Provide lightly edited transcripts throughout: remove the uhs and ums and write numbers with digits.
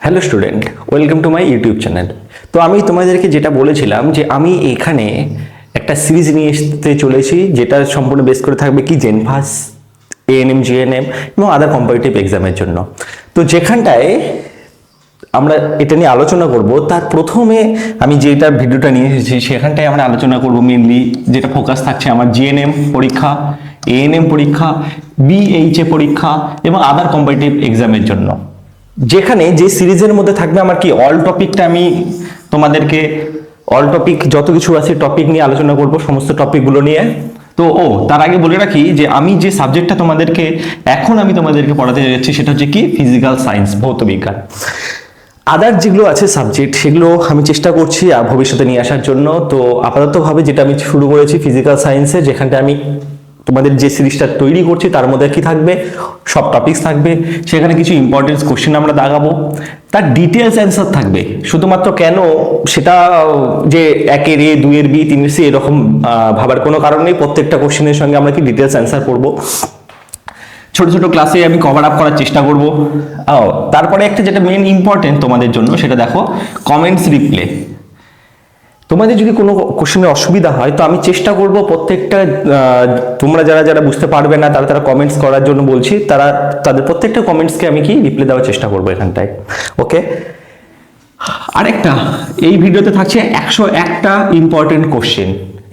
Hello student, welcome to my YouTube channel. তো আমি তোমাদেরকে যেটা বলেছিলাম যে আমি এখানে একটা সিরিজ নিয়ে আসতে চলেছি, যেটা সম্পূর্ণ বেস করে থাকবে কি জেনফাস, এএনএম, জিএনএম এবং আদার কম্পিটিটিভ এক্সামের জন্য। তো যেখানটায় আমরা এটা নিয়ে আলোচনা করব, তার প্রথমে আমি যেটা ভিডিওটা নিয়ে এসেছি সেখানটায় আমরা আলোচনা করব মেনলি যেটা ফোকাস থাকছে আমার জিএনএম পরীক্ষা, এএনএম পরীক্ষা, বিএইচএ পরীক্ষা এবং আদার কম্পিটিটিভ এক্সামের জন্য। যেখানে যে সিরিজের মধ্যে থাকবে আমার কি অল টপিকটা, আমি তোমাদেরকে অল টপিক যত কিছু আছে টপিক নিয়ে আলোচনা করব, সমস্ত টপিকগুলো নিয়ে। তো তার আগে বলে রাখি যে আমি যে সাবজেক্টটা আমি তোমাদেরকে পড়াতে যাচ্ছি সেটা হচ্ছে কি ফিজিক্যাল সায়েন্স, ভৌত বিজ্ঞান। আদার যেগুলো আছে সাবজেক্ট সেগুলো আমি চেষ্টা করছি ভবিষ্যতে নিয়ে আসার জন্য। তো আপাততভাবে যেটা আমি শুরু করেছি ফিজিক্যাল সায়েন্সে, যেখানটা আমি তোমাদের যে সিরিজটা তৈরি করছি তার মধ্যে কি থাকবে, সব টপিকস থাকবে, সেখানে কিছু ইম্পর্টেন্ট কোশ্চেন আমরা দাগাবো, তার ডিটেলস অ্যান্সার থাকবে। শুধুমাত্র কেন সেটা যে একের এ, দুইয়ের বি, তিনের সি এরকম ভাবার কোনো কারণ নেই। প্রত্যেকটা কোশ্চেনের সঙ্গে আমরা কি ডিটেলস অ্যান্সার করবো, ছোট ছোট ক্লাসে আমি কভার আপ করার চেষ্টা করব। তারপরে একটা যেটা মেন ইম্পর্টেন্ট তোমাদের জন্য সেটা দেখো, কমেন্টস রিপ্লে। তোমাদের যদি কোনো কোশ্চেনে অসুবিধা হয় তো আমি চেষ্টা করব প্রত্যেকটা, তোমরা যারা যারা বুঝতে পারবে না তারা কমেন্টস করার জন্য বলছি, তাদের প্রত্যেকটা কমেন্টসকে আমি কি রিপ্লাই দেওয়ার চেষ্টা করবো এখানটায়। ওকে, আরেকটা এই ভিডিওতে থাকছে 101টা ইম্পর্টেন্ট কোশ্চেন,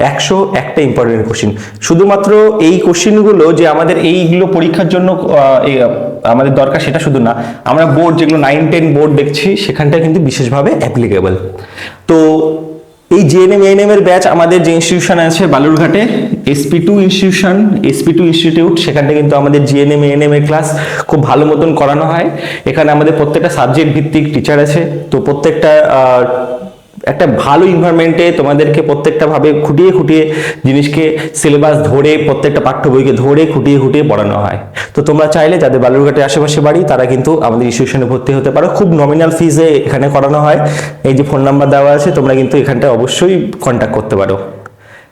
101টা ইম্পর্টেন্ট কোশ্চেন। শুধুমাত্র এই কোশ্চেনগুলো যে আমাদের এইগুলো পরীক্ষার জন্য আমাদের দরকার সেটা শুধু না, আমরা বোর্ড যেগুলো 9-10 বোর্ড দেখছি সেখানটা কিন্তু বিশেষভাবে অ্যাপ্লিকেবল। তো এই জিএনএম এএনএম এর ব্যাচ আমাদের যে ইনস্টিটিউশন আছে বালুরঘাটে, SP2 ইনস্টিটিউট, সেখানটা কিন্তু আমাদের জিএনএম এএনএম এর ক্লাস খুব ভালো মতন করানো হয়। এখানে আমাদের প্রত্যেকটা সাবজেক্ট ভিত্তিক টিচার আছে। তো প্রত্যেকটা একটা ভালো এনভায়রনমেন্টে তোমাদেরকে প্রত্যেকটা ভাবে খুঁটিয়ে খুঁটিয়ে জিনিসকে সিলেবাস ধরে, প্রত্যেকটা পাঠ্য বইকে ধরে খুঁটিয়ে খুঁটিয়ে পড়ানো হয়। তো তোমরা চাইলে যাদের বালুরঘাটের আশেপাশে বাড়ি তারা কিন্তু আমাদের ইনস্টিটিউশনে ভর্তি হতে পারো, খুব নমিনাল ফিজে এখানে করানো হয়। এই যে ফোন নাম্বার দেওয়া আছে, তোমরা কিন্তু এখানটা অবশ্যই কন্ট্যাক্ট করতে পারো,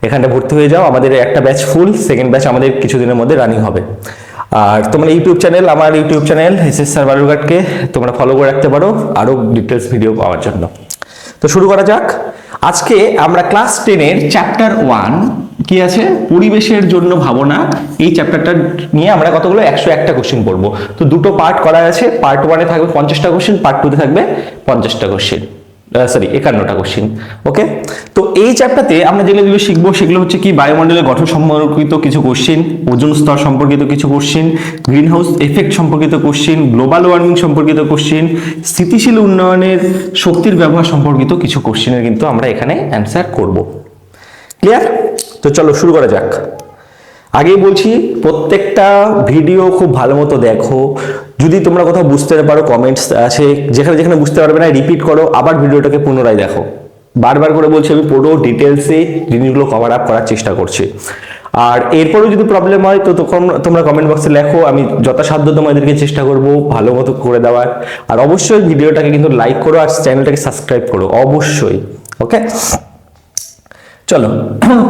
এখানটা ভর্তি হয়ে যাও। আমাদের একটা ব্যাচ ফুল, সেকেন্ড ব্যাচ আমাদের কিছুদিনের মধ্যে রানিং হবে। আর তোমরা ইউটিউব চ্যানেল, আমার ইউটিউব চ্যানেল SSR বালুরঘাটকে তোমরা ফলো করে রাখতে পারো আরো ডিটেলস ভিডিও পাওয়ার জন্য। তো শুরু করা যাক। আজকে আমরা ক্লাস 10-এর চ্যাপ্টার 1 কি আছে, পরিবেশের জন্য ভাবনা, এই চ্যাপ্টারটা নিয়ে আমরা কতগুলো 101টা কোশ্চেন পড়বো। তো দুটো পার্ট করা আছে, পার্ট 1-এ থাকবে 50টা কোশ্চেন, পার্ট 2-তে থাকবে 50টা কোশ্চেন, 51টা কোশ্চেন। ওকে, তো এই চ্যাপ্টারতে আমরা যেগুলো শিখবো সেগুলো হচ্ছে কি বায়ুমণ্ডলের গঠন সম্পর্কিত কিছু কোশ্চেন, ওজোন স্তর সম্পর্কিত কিছু কোশ্চেন, গ্রিন হাউস এফেক্ট সম্পর্কিত কোশ্চেন, গ্লোবাল ওয়ার্মিং সম্পর্কিত কোশ্চেন, স্থিতিশীল উন্নয়নের শক্তির ব্যবহার সম্পর্কিত কিছু কোশ্চেনের কিন্তু আমরা এখানে অ্যান্সার করব। ক্লিয়ার? তো চলো শুরু করা যাক। আগেই বলছি প্রত্যেকটা ভিডিও খুব ভালো মতো দেখো। যদি তোমরা কোথাও বুঝতে না পারো কমেন্টস আছে, যেখানে যেখানে বুঝতে পারবে না রিপিট করো, আবার ভিডিওটাকে পুনরায় দেখো। বারবার করে বলছি আমি পুরো ডিটেলসে জিনিসগুলো কভার আপ করার চেষ্টা করছি। আর এরপরেও যদি প্রবলেম হয় তো তখন তোমরা কমেন্ট বক্সে লেখো, আমি যথাসাধ্য তোমাদেরকে চেষ্টা করব ভালো মতো করে দেওয়ার। আর অবশ্যই ভিডিওটাকে কিন্তু লাইক করো আর চ্যানেলটাকে সাবস্ক্রাইব করো অবশ্যই। ওকে, চলো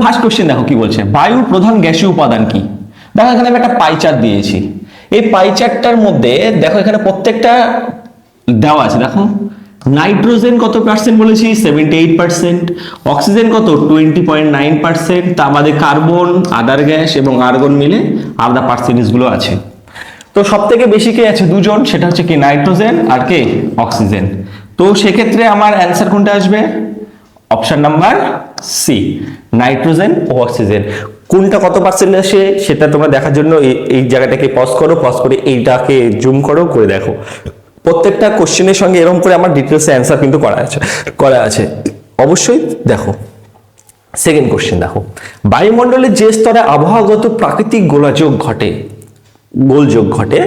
ফার্স্ট কোশ্চেন দেখো কি বলছে, বায়ুর প্রধান গ্যাসীয় উপাদান কি। দেখো এখানে আমি একটা পাই চার্ট দিয়েছি, এই পাই চার্টটার মধ্যে দেখো এখানে প্রত্যেকটা দেওয়া আছে। দেখো নাইট্রোজেন কত পার্সেন্ট বলেছি, 78%, অক্সিজেন কত 20.9%, তা আমাদের কার্বন, আদার গ্যাস এবং আর্গন মিলে আলাদা পার্সেন্টেজ গুলো আছে। তো সব থেকে বেশি কে আছে, দুজন, সেটা হচ্ছে কি নাইট্রোজেন আর কে অক্সিজেন। তো সেক্ষেত্রে আমার অ্যান্সার কোনটা আসবে, অপশন নাম্বার সি, নাইট্রোজেন ও অক্সিজেন। কোনটা কত পার্সেন্ট আসে সেটা তোমরা দেখার জন্য এই জায়গাটাকে পজ করো, পজ করে এইটাকে জুম করো, করে দেখো। প্রত্যেকটা কোশ্চেনের সঙ্গে এরকম করে আমার ডিটেলসে অ্যান্সার কিন্তু করা আছে অবশ্যই দেখো। সেকেন্ড কোশ্চেন দেখো, বায়ুমণ্ডলের যে স্তরে আবহাওয়াগত প্রাকৃতিক গোলযোগ ঘটে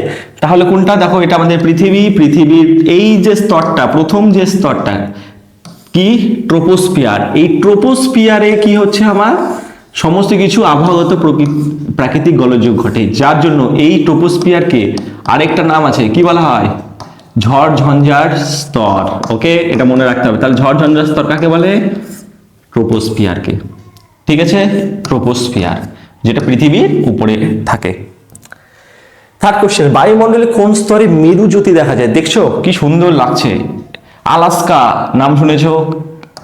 তাহলে কোনটা, দেখো এটা আমাদের পৃথিবীর এই যে স্তরটা, প্রথম যে স্তরটা কি, ট্রোপোস্ফিয়ার। এই ট্রোপোস্ফিয়ারে কি হচ্ছে, আমার সমস্ত কিছু আবহাওয়াগত প্রাকৃতিক গোলযোগ ঘটে, যার জন্য এই ট্রোপোস্ফিয়ারকে আরেকটা নাম আছে, কি বলা হয়, ঝড় ঝঞ্ঝার স্তর। ওকে, এটা মনে রাখতে হবে। তাহলে ঝড় ঝঞ্ঝার স্তর কাকে বলে, ট্রোপোস্ফিয়ারকে। ঠিক আছে, ট্রোপোস্ফিয়ার যেটা পৃথিবীর উপরে থাকে। থার্ড কোশ্চেন, বায়ুমণ্ডলে কোন স্তরে মেরুজ্যোতি দেখা যায়? দেখছো কি সুন্দর লাগছে। আলাস্কা নাম শুনেছো,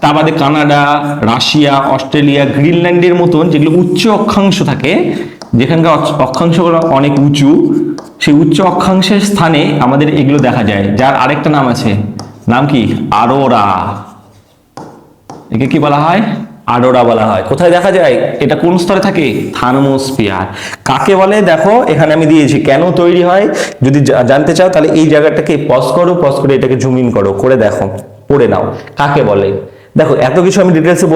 তার বাদে কানাডা, রাশিয়া, অস্ট্রেলিয়া, গ্রিনল্যান্ডের মতন যেগুলো উচ্চ অক্ষাংশ থাকে, যেখানকার অক্ষাংশগুলো অনেক উঁচু, সেই উচ্চ অক্ষাংশের স্থানে আমাদের এগুলো দেখা যায়, যার আরেকটা নাম আছে। নাম কি? আরোরা। একে কি বলা হয়? আরোরা বলা হয়। কোথায় দেখা যায়? এটা কোন স্তরে থাকে? থার্মোস্ফিয়ার। কাকে বলে দেখো এখানে আমি দিয়েছি, কেন তৈরি হয় যদি জানতে চাও তাহলে এই জায়গাটাকে পজ করো, পজ করে এটাকে জুম ইন করো, করে দেখো, পড়ে নাও কাকে বলে। দেখো এত কিছু আমি ডিটেলসে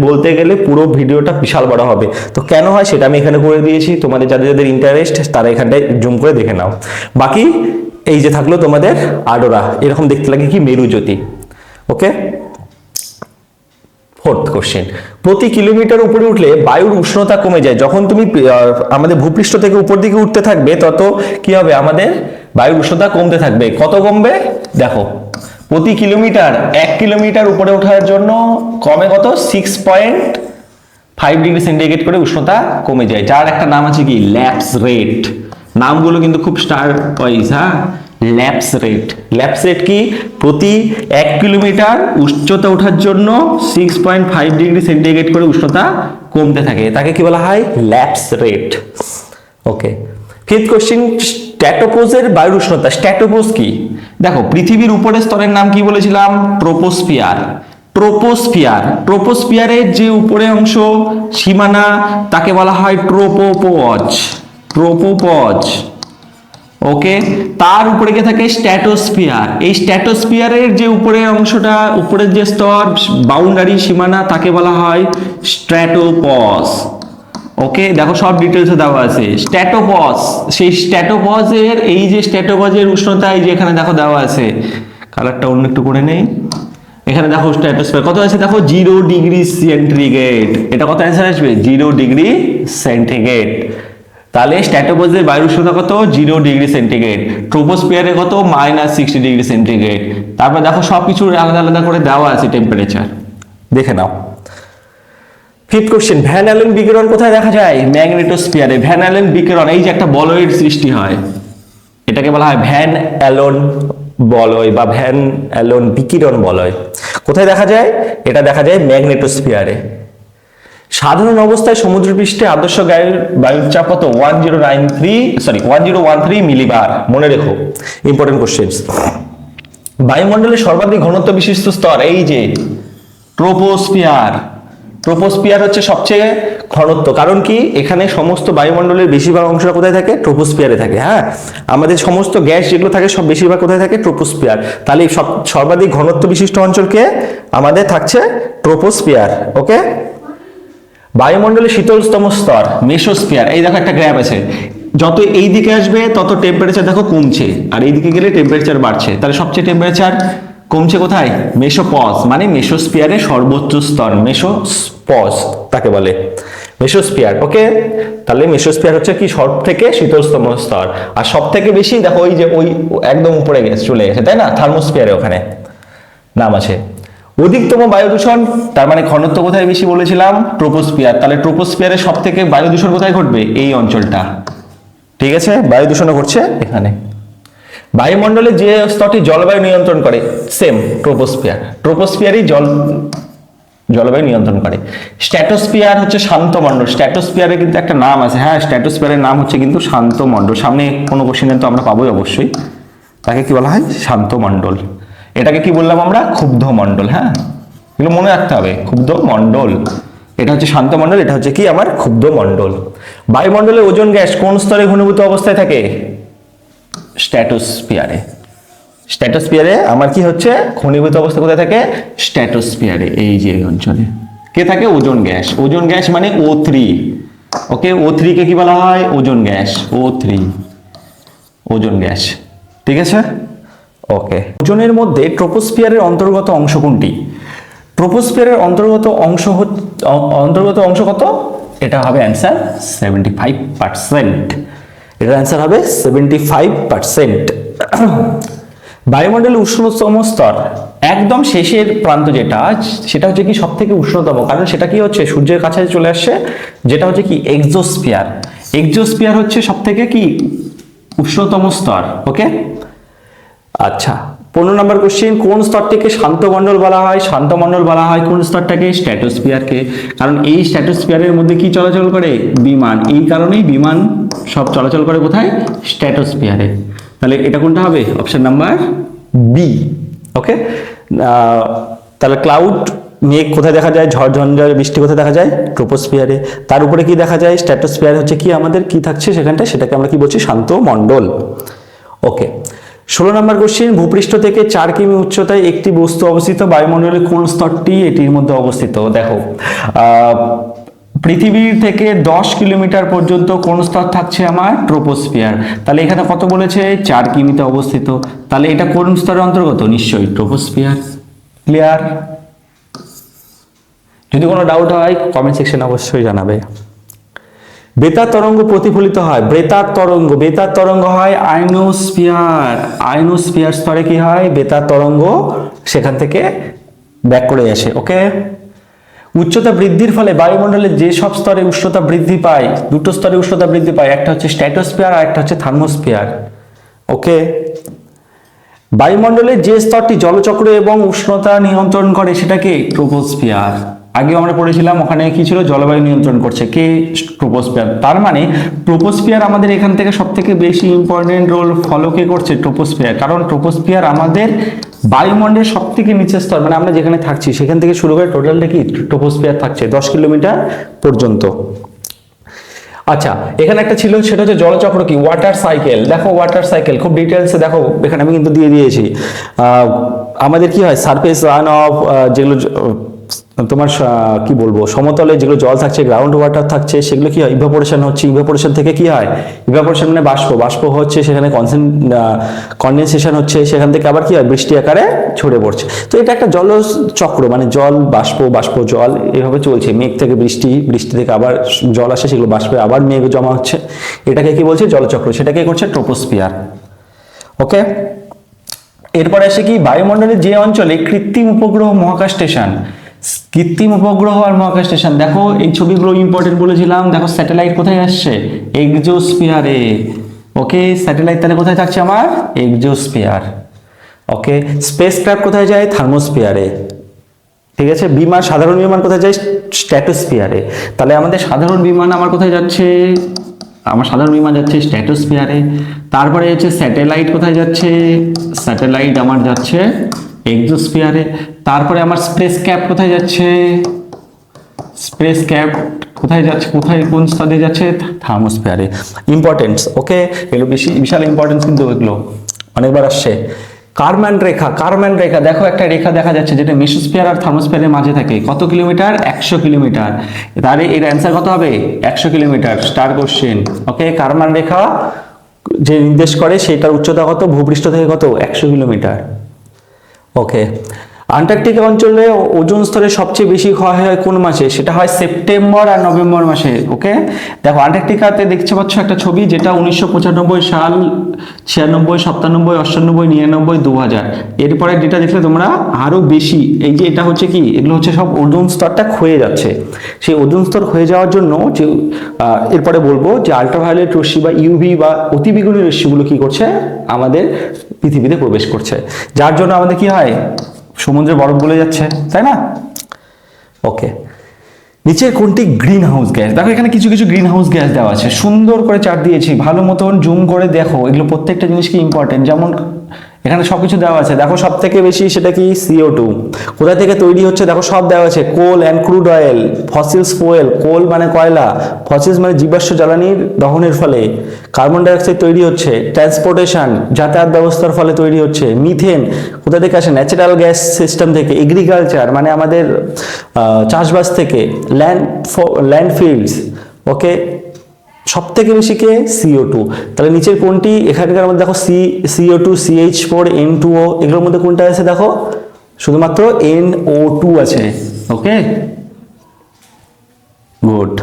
বলতে গেলে পুরো ভিডিওটা বিশাল বড় হবে, তো কেন হয় সেটা আমি এখানে করে দিয়েছি। তোমাদের যাদের যাদের ইন্টারেস্ট তারা এখানটায় জুম করে দেখে নাও। বাকি এই যে থাকলো তোমাদের আরোরা, এরকম দেখতে লাগে কি মেরুজ্যোতি। ওকে, ফোর্থ কোশ্চেন, প্রতি কিলোমিটার উপরে উঠলে বায়ুর উষ্ণতা কমে যায়। যখন তুমি আমাদের ভূপৃষ্ঠ থেকে উপর দিকে উঠতে থাকবে তত কি হবে? আমাদের বায়ুর উষ্ণতা কমতে থাকবে। কত কমবে? দেখো প্রতি কিলোমিটার, 1 কিলোমিটার উপরে ওঠার জন্য কমে কত? 6.5 ডিগ্রি সেন্টিগ্রেড করে উষ্ণতা কমে যায়, যার একটা নাম আছে কি? Lapse rate. নামগুলো কিন্তু খুব স্টার ওয়াইজ, হ্যাঁ। ল্যাপস রেট, ল্যাপস রেট কি? প্রতি 1 কিলোমিটার উচ্চতা ওঠার জন্য 6.5 ডিগ্রি সেন্টিগ্রেড করে উষ্ণতা কমতে থাকে, তাকে কি বলা হয়? Lapse rate. Okay, fifth question, স্ট্র্যাটোপোজের বায়ুর উষ্ণতা। স্ট্র্যাটোপোজ কি? দেখো পৃথিবীর উপরের স্তরের নাম কি বলেছিলাম? ট্রোপোস্ফিয়ার। ট্রোপোস্ফিয়ার, ট্রোপোস্ফিয়ারের যে উপরের অংশ সীমানা তাকে বলা হয় ট্রোপোপজ। ট্রোপোপজ। ওকে, তার উপরে গিয়ে থাকে স্ট্র্যাটোস্ফিয়ার। এই স্ট্র্যাটোস্ফিয়ারের যে উপরের অংশটা, উপরের যে স্তর বাউন্ডারি সীমানা তাকে বলা হয় স্ট্র্যাটোপজ। ওকে, দেখো সব ডিটেলসে দেওয়া আছে। স্ট্র্যাটোপজ, সেই স্ট্র্যাটোপজের এই যে স্ট্র্যাটোপজের উষ্ণতা এই যে এখানে দেখো দেওয়া আছে, কালারটা অন্য একটু করে নেই। এখানে দেখো স্ট্র্যাটোস্ফিয়ার কত আছে, দেখো 0 ডিগ্রি সেন্টিগ্রেড। এটা কত অ্যান্সার আসবে? 0 ডিগ্রি সেন্টিগ্রেড। তাহলে স্ট্র্যাটোপোজের বায়ুর উষ্ণতা কত? 0 ডিগ্রি সেন্টিগ্রেড। ট্রোপোস্ফিয়ারে কত? -60 ডিগ্রি সেন্টিগ্রেড। তারপর দেখো সবকিছু আলাদা আলাদা করে দেওয়া আছে টেম্পারেচার, দেখে নাও। ফিফথ কোশ্চেন, ভ্যান অ্যালেন বিকিরণ কোথায় দেখা যায়? ম্যাগনেটোস্ফিয়ারে। ভ্যান অ্যালেন বিকিরণ, এই যে একটা বলয়ের সৃষ্টি হয়, এটাকে বলা হয় ভ্যান অ্যালেন বলয় বা ভ্যান অ্যালেন বিকিরণ বলয়। কোথায় দেখা যায়? এটা দেখা যায় ম্যাগনেটোস্ফিয়ারে। সাধারণ অবস্থায় সমুদ্রপৃষ্ঠে আদর্শ বায়ুর চাপ কত? 1013 মিলিবার। মনে রেখো, ইম্পর্টেন্ট কোশ্চেন। বায়ুমণ্ডলের সর্বাধিক ঘনত্ব বিশিষ্ট স্তর এই যে ট্রোপোস্ফিয়ার। ট্রোপোস্ফিয়ার হচ্ছে সবচেয়ে ঘনত্ব, কারণ কি? এখানে সমস্ত বায়ুমণ্ডলের বেশিরভাগ অংশটা কোথায় থাকে? ট্রোপোস্ফিয়ারে থাকে, হ্যাঁ। আমাদের সমস্ত গ্যাস যেগুলো থাকে সব বেশিরভাগ কোথায় থাকে? ট্রোপোস্ফিয়ার। তাহলে সর্বাধিক ঘনত্ব বিশিষ্ট অঞ্চলকে আমাদের থাকছে ট্রোপোস্ফিয়ার। ওকে, বায়ুমণ্ডলের শীতলতম স্তর মেসোস্ফিয়ার। এই দেখো একটা গ্রাফ আছে, যত এই দিকে আসবে তত টেম্পারেচার দেখো কমছে, আর এই দিকে গেলে টেম্পারেচার বাড়ছে। তাহলে সবচেয়ে টেম্পারেচার কমছে কোথায়? মেসোপজ, মানে মেসোস্ফিয়ারের সর্বোচ্চ স্তর মেসোপজ তাকে বলে, মেসোস্ফিয়ার। ওকে, তাহলে মেসোস্ফিয়ার হচ্ছে কি? সব থেকে শীতলতম স্তর। আর সব থেকে বেশি দেখো ওই যে ওই একদম উপরে চলে গেছে, তাই না? থার্মোস্ফিয়ারে ওখানে নাম আছে। অধিকতম বায়ু দূষণ, তার মানে ঘনত্ব কোথায় বেশি বলেছিলাম? ট্রোপোস্ফিয়ার। তাহলে ট্রোপোস্ফিয়ারে সব থেকে বায়ু দূষণ কোথায় ঘটবে? এই অঞ্চলটা, ঠিক আছে? বায়ু দূষণ ঘটছে এখানে। বায়ুমণ্ডলে যে স্তরটি জলবায়ু নিয়ন্ত্রণ করে, সেম ট্রোপোস্ফিয়ার। ট্রোপোস্ফিয়ারই জলবায়ু নিয়ন্ত্রণ করে। স্ট্র্যাটোস্ফিয়ার হচ্ছে শান্ত মণ্ডল। স্ট্র্যাটোস্ফিয়ারের কিন্তু একটা নাম আছে, হ্যাঁ। স্ট্র্যাটোস্ফিয়ারের নাম হচ্ছে কিন্তু শান্ত মণ্ডল। সামনে কোনো কোশ্চেনে তো আমরা পাবোই অবশ্যই। তাকে কি বলা হয়? শান্ত মণ্ডল। এটাকে কি বললাম আমরা? ক্ষুব্ধ মণ্ডল, হ্যাঁ। এগুলো মনে রাখতে হবে, ক্ষুব্ধ মণ্ডল। এটা হচ্ছে শান্ত মণ্ডল, এটা হচ্ছে কি? আমার ক্ষুব্ধ মণ্ডল। বায়ুমণ্ডলের ওজোন গ্যাস কোন স্তরে ঘনীভূত অবস্থায় থাকে? স্ট্র্যাটোস্ফিয়ারে। স্ট্র্যাটোস্ফিয়ারে আমার কি হচ্ছে? ঘনীভূত অবস্থা কোথায় থাকে? স্ট্র্যাটোস্ফিয়ারে, এই যে অঞ্চলে কে থাকে? Ozone gas. ওজোন গ্যাস মানে O3। ওকে, O3 কে কি বলা হয়? Ozone gas. O3 ozone gas, ঠিক আছে? ওকে, ওজনের মধ্যে ট্রোপোস্ফিয়ারের অন্তর্গত অংশ কোনটি? ট্রোপোস্ফিয়ারের অন্তর্গত অংশ কত? এটা হবে অ্যান্সার 75%। এটার অ্যান্সার হবে 75%। বায়ুমণ্ডলের উষ্ণতম স্তর একদম শেষের প্রান্ত যেটা, সেটা হচ্ছে কি? সব থেকে উষ্ণতম, কারণ সেটা কি হচ্ছে? সূর্যের কাছে চলে আসছে, যেটা হচ্ছে কি? এক্সোস্ফিয়ার। এক্সোস্ফিয়ার হচ্ছে সব থেকে কি? উষ্ণতম স্তর। ওকে, আচ্ছা 15 নম্বর কোশ্চেন, কোন স্তরটিকে শান্তমণ্ডল বলা হয়? শান্তমণ্ডল বলা হয় কোন স্তরটাকে? স্ট্র্যাটোস্ফিয়ারকে। কারণ এই স্ট্র্যাটোস্ফিয়ারের মধ্যে কি চলাচল করে? বিমান। এই কারণেই বিমান সব চলাচল করে কোথায়? স্ট্র্যাটোস্ফিয়ারে। তাহলে এটা কোনটা হবে? Option number B. ওকে, তাহলে ক্লাউড, মেঘ কোথায় দেখা যায়? ঝড় ঝঞ্ঝার বৃষ্টি কোথায় দেখা যায়? ট্রোপোস্ফিয়ারে। তার উপরে কি দেখা যায়? স্ট্র্যাটোস্ফিয়ার হচ্ছে কি আমাদের কি থাকছে সেখানটা, সেটাকে আমরা কি বলছি? শান্ত মণ্ডল। ওকে, 16 নম্বর কোশ্চেন, ভূপৃষ্ঠ থেকে 4 কিমি উচ্চতায় একটি বস্তু অবস্থিত, বায়ুমণ্ডলের কোন স্তরটি এটির মধ্যে অবস্থিত? দেখো পৃথিবীর থেকে 10 কিলোমিটার পর্যন্ত কোন স্তর থাকছে আমার? ট্রোপোস্ফিয়ার। তাহলে এখানে কত বলেছে? 4 কিমিতে অবস্থিত। তাহলে এটা কোন স্তরের অন্তর্গত? নিশ্চয়ই ট্রোপোস্ফিয়ার। ক্লিয়ার? যদি কোনো ডাউট হয় কমেন্ট সেকশনে অবশ্যই জানাবে। বেতার তরঙ্গ প্রতিফলিত হয়, বেতার তরঙ্গ হয় আয়নোস্ফিয়ার। আয়নোস্ফিয়ার স্তরে কি হয়? বেতার তরঙ্গ সেখান থেকে ব্যাক করে আসে। ওকে, উচ্চতা বৃদ্ধির ফলে বায়ুমণ্ডলের যে সব স্তরে উষ্ণতা বৃদ্ধি পায়, দুটো স্তরে উষ্ণতা বৃদ্ধি পায়, একটা হচ্ছে স্ট্র্যাটোস্ফিয়ার আর একটা হচ্ছে থার্মোস্ফিয়ার। ওকে, বায়ুমণ্ডলের যে স্তরটি জলচক্র এবং উষ্ণতা নিয়ন্ত্রণ করে সেটাকে ট্রোপোস্ফিয়ার। আগে আমরা পড়েছিলাম ওখানে কি ছিল? জলবায়ু নিয়ন্ত্রণ করছে কে? ট্রোপোস্ফিয়ার। তার মানে ট্রোপোস্ফিয়ার আমাদের এখান থেকে সব থেকে বেশি ইম্পর্টেন্ট রোল ফলো কে করছে? ট্রোপোস্ফিয়ার। কারণ ট্রোপোস্ফিয়ার আমাদের বায়ুমণ্ডলের সব থেকে নিচের স্তর, মানে আমরা যেখানে থাকছি সেখান থেকে শুরু করে টোটালটা কি ট্রোপোস্ফিয়ার থাকছে 10 কিলোমিটার পর্যন্ত। আচ্ছা, এখানে একটা ছিল, সেটা হচ্ছে জলচক্র কি? Water cycle. দেখো ওয়াটার সাইকেল খুব ডিটেলসে দেখো, এখানে আমি কিন্তু দিয়ে দিয়েছি। আমাদের কি হয়? সারফেস রান অফ, যেগুলো তোমার কি বলবো, সমতলে যেগুলো জল থাকছে, গ্রাউন্ড ওয়াটার থাকছে, সেগুলো কি হয়? ইভাপোরেশন হচ্ছে। ইভাপোরেশন থেকে কি হয়? ইভাপোরেশন মানে বাষ্প হচ্ছে, সেখানে কনডেনসেশন হচ্ছে, সেখান থেকে আবার কি হয়? বৃষ্টি আকারে ছড়ে পড়ছে। তো এটা একটা জলচক্র, মানে জল বাষ্প জল এভাবে চলছে। মেঘ থেকে বৃষ্টি, বৃষ্টি থেকে আবার জল আসে, সেগুলো বাষ্পে আবার মেঘ জমা হচ্ছে। এটাকে কি বলছে? জলচক্র। সেটাকে করছে ট্রোপোস্ফিয়ার। ওকে, এরপরে আসে কি? বায়ুমণ্ডলের যে অঞ্চলে কৃত্রিম উপগ্রহ মহাকাশ স্টেশন, কৃত্রিম উপগ্রহ আর মহাকাশ স্টেশন, দেখো এই ছবিগুলো ইম্পর্টেন্ট বলেছিলাম। দেখো স্যাটেলাইট কোথায় আসছে? এক্সোস্ফিয়ারে। ওকে, স্যাটেলাইট তাহলে কোথায় থাকছে আমার? এক্সোস্ফিয়ার। ওকে, স্পেসক্রাফট কোথায় যায়? থার্মোস্ফিয়ারে। ঠিক আছে, বিমান, সাধারণ বিমান কোথায় যায়? স্ট্র্যাটোস্ফিয়ারে। তাহলে আমাদের সাধারণ বিমান আমার কোথায় যাচ্ছে? আমার সাধারণ বিমান যাচ্ছে স্ট্র্যাটোস্ফিয়ারে। তারপরে হচ্ছে স্যাটেলাইট কোথায় যাচ্ছে? স্যাটেলাইট আমার যাচ্ছে এক্সোস্ফিয়ারে। তারপরে আমার স্পেস ক্যাপ কোথায় যাচ্ছে? স্পেস ক্যাপ কোথায় যাচ্ছে? কোন স্তরে যাচ্ছে? থার্মোস্ফিয়ারে। ইম্পর্টেন্স। ওকে, এগুলো বিশাল ইম্পর্টেন্স, কিন্তু এগুলো অনেকবার আসছে। কারম্যান রেখা, দেখো একটা রেখা দেখা যাচ্ছে যেটা মেসোস্ফিয়ার আর থার্মোস্ফিয়ারের মাঝে থাকে। কত কিলোমিটার? 100 কিলোমিটার। তাহলে এর অ্যান্সার কত হবে? 100 kilometre. Star question. Okay, Karman রেখা যে নির্দেশ করে সেটার উচ্চতা কত? ভূপৃষ্ঠ থেকে কত? 100 কিলোমিটার। ওকে, আন্টার্কটিকা অঞ্চলে ওজোন স্তরে সবচেয়ে বেশি ক্ষয় হয় কোন মাসে? সেটা হয় সেপ্টেম্বর আর নভেম্বর মাসে। ওকে, দেখো আন্টার্কটিকাতে দেখতে পাচ্ছ একটা ছবি, যেটা 1995 সাল, 96, 97, 98, 99, 2000। এরপরে যেটা দেখলে তোমরা আরো বেশি, এই যে এটা হচ্ছে কি? এগুলো হচ্ছে সব ওজোন স্তরটা ক্ষয়ে যাচ্ছে। সেই ওজোন স্তর ক্ষয়ে যাওয়ার জন্য যে এরপরে বলবো যে আল্ট্রাভায়োলেট রশ্মি বা ইউভি বা অতিবেগুনি রশ্মিগুলো কি করছে? আমাদের পৃথিবীতে প্রবেশ করছে, যার জন্য আমাদের কি হয়? সমুদ্রে বরফ গলে যাচ্ছে, তাই না? ওকে, নিচের কোনটি গ্রিন হাউস গ্যাস? দেখো এখানে কিছু কিছু গ্রিন হাউস গ্যাস দেওয়া আছে, সুন্দর করে চার্ট দিয়েছি, ভালো মতন জুম করে দেখো। এগুলো প্রত্যেকটা জিনিস কি ইম্পর্টেন্ট, যেমন এখানে সবকিছু দেওয়া আছে। দেখো সব থেকে বেশি সেটা কি? CO2। কোথা থেকে তৈরি হচ্ছে? দেখো সব দেওয়া আছে। Coal and crude oil, fossils fuel, coal মানে কয়লা, ফসিলস মানে জীবাশ্ম জ্বালানির দহনের ফলে কার্বন ডাইঅক্সাইড তৈরি হচ্ছে। ট্রান্সপোর্টেশন, যাতায়াত ব্যবস্থার ফলে তৈরি হচ্ছে। মিথেন কোথা থেকে আসে? ন্যাচারাল গ্যাস সিস্টেম থেকে। এগ্রিকালচার মানে আমাদের চাষবাস থেকে। ল্যান্ডফিল্ডস। ওকে, সব থেকে বেশি কে? CO2। তাহলে নিচের কোনটি? এখানকার মধ্যে দেখো CO2, CH4, N2O, এগুলোর মধ্যে কোনটা আছে? দেখো শুধুমাত্র NO2 আছে। ওকে, গুড।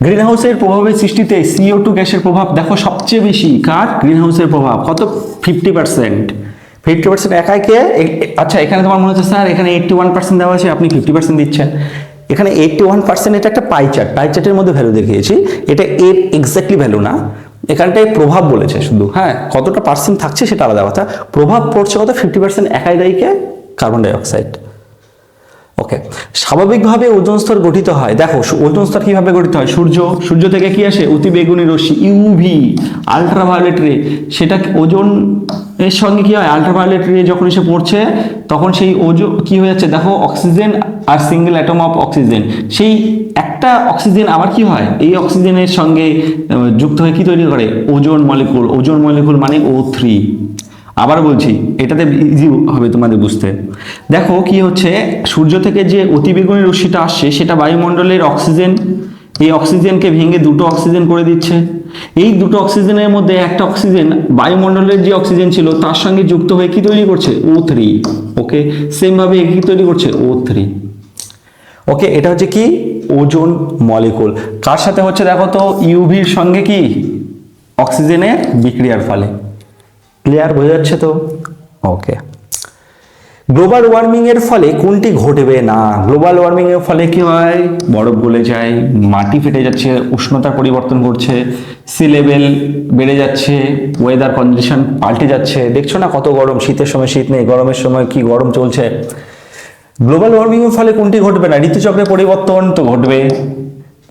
গ্রিন হাউসের প্রভাবের সৃষ্টিতে CO2 গ্যাসের প্রভাব দেখো সবচেয়ে বেশি কার? গ্রিন হাউসের প্রভাব কত? 50%। 50% একাই কে? আচ্ছা, এখানে তোমার মনে হচ্ছে স্যার এখানে 81% দেওয়া আছে, আপনি 50% দিচ্ছেন। এখানে 81%, এটা একটা পাই চার্টের মধ্যে ভ্যালু দেখিয়েছি, এটা এর এক্স্যাক্টলি ভ্যালু না। এখানটায় প্রভাব বলেছে শুধু, হ্যাঁ কতটা পার্সেন্ট থাকছে সেটা আলাদা কথা, প্রভাব পড়ছে কত 50% একাই দায়ী কে? Carbon die oxide. ওকে, স্বাভাবিকভাবে ওজোন স্তর গঠিত হয়, দেখো ওজোন স্তর কিভাবে গঠিত হয়, সূর্য থেকে কি আসে? অতিবেগুনি রশ্মি ইউভি, আলট্রাভায়োলেট রে, সেটা ওজোন এর সঙ্গে কি হয়, আলট্রাভায়োলেট রে যখন এসে পড়ছে তখন সেই ওজোন কি হয়ে যাচ্ছে দেখো, অক্সিজেন আর সিঙ্গেল অ্যাটম অফ অক্সিজেন, সেই একটা অক্সিজেন আবার কি হয়, এই অক্সিজেনের সঙ্গে যুক্ত হয়ে কি তৈরি করে? Ozone molecule. ওজোন মলিকুল মানে O3। আবার বলছি, এটাতে ইজি হবে তোমাদের বুঝতে। দেখো কি হচ্ছে, সূর্য থেকে যে অতিবেগুনি রশ্মিটা আসছে সেটা বায়ুমণ্ডলের অক্সিজেন, এই অক্সিজেনকে ভেঙে দুটো অক্সিজেন করে দিচ্ছে। এই দুটো অক্সিজেনের মধ্যে একটা অক্সিজেন বায়ুমণ্ডলের যে অক্সিজেন ছিল তার সঙ্গে যুক্ত হয়ে কি তৈরি করছে? O3। ওকে, সেম ভাবে কি তৈরি করছে? O3। ওকে, এটা হচ্ছে কি? Ozone molecule. কার সাথে হচ্ছে দেখো তো, ইউভির সঙ্গে কি? অক্সিজেনের বিক্রিয়ার ফলে। ক্লিয়ার, বোঝা যাচ্ছে তো? ওকে, গ্লোবাল ওয়ার্মিং এর ফলে কোনটি ঘটবে না? গ্লোবাল ওয়ার্মিং এর ফলে কি হয়? বরফ গলে যায়, মাটি ফেটে যাচ্ছে, উষ্ণতার পরিবর্তন ঘটছে, সি লেভেল বেড়ে যাচ্ছে, ওয়েদার কন্ডিশন পাল্টে যাচ্ছে। দেখছো না কত গরম, শীতের সময় শীত নেই, গরমের সময় কি গরম চলছে। গ্লোবাল ওয়ার্মিং এর ফলে কোনটি ঘটবে না? ঋতুচক্রের পরিবর্তন তো ঘটবে,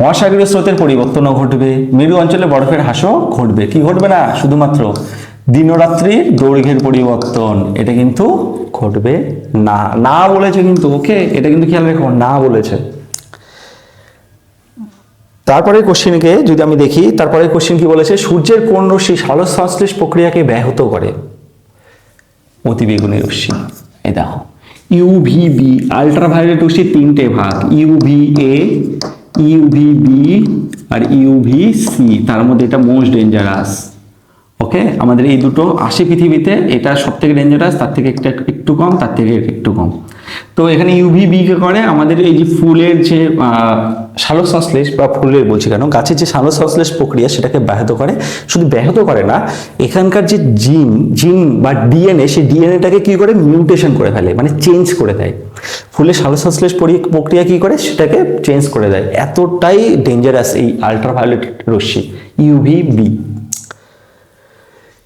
মহাসাগরীয় স্রোতের পরিবর্তনও ঘটবে, মেরু অঞ্চলে বরফের হ্রাসও ঘটবে। কি ঘটবে না? শুধুমাত্র দিনরাত্রির দৈর্ঘ্যের পরিবর্তন, এটা কিন্তু ঘটবে না। না বলেছে কিন্তু, ওকে, এটা কিন্তু খেয়াল রেখো, না বলেছে। তারপরে কোশ্চেনকে যদি আমি দেখি, তারপরে কোশ্চেন কি বলেছে, সূর্যের কোন রশ্মি সালোক সংশ্লেষ প্রক্রিয়াকে ব্যাহত করে? অতিবেগুনি রশ্মি। এই দেখো, ইউভিবি, আলট্রাভায়োলেট রশ্মি তিনটে ভাগ, ইউভিএ, ইউভিবি আর ইউভিসি। তার মধ্যে এটা মোস্ট ডেঞ্জারাস। ওকে, আমাদের এই দুটো আসে পৃথিবীতে, এটা সব থেকে ডেঞ্জারাস, তার থেকে একটু কম, তার থেকে একটু কম। তো এখানে ইউভিবি কে করে আমাদের এই যে ফুলের যে সালোক সংশ্লেষ, বা ফুলের বলছি কেন, গাছের যে সালোক সংশ্লেষ প্রক্রিয়া সেটাকে ব্যাহত করে। শুধু ব্যাহত করে না, এখানকার যে জিন বা ডিএনএ, সেই ডিএনএটাকে কি করে? মিউটেশন করে ফেলে, মানে চেঞ্জ করে দেয়। ফুলের সালোক সংশ্লেষ প্রক্রিয়া কি করে? সেটাকে চেঞ্জ করে দেয়। এতটাই ডেঞ্জারাস এই আলট্রাভায়োলেট রশ্মি ইউভিবি।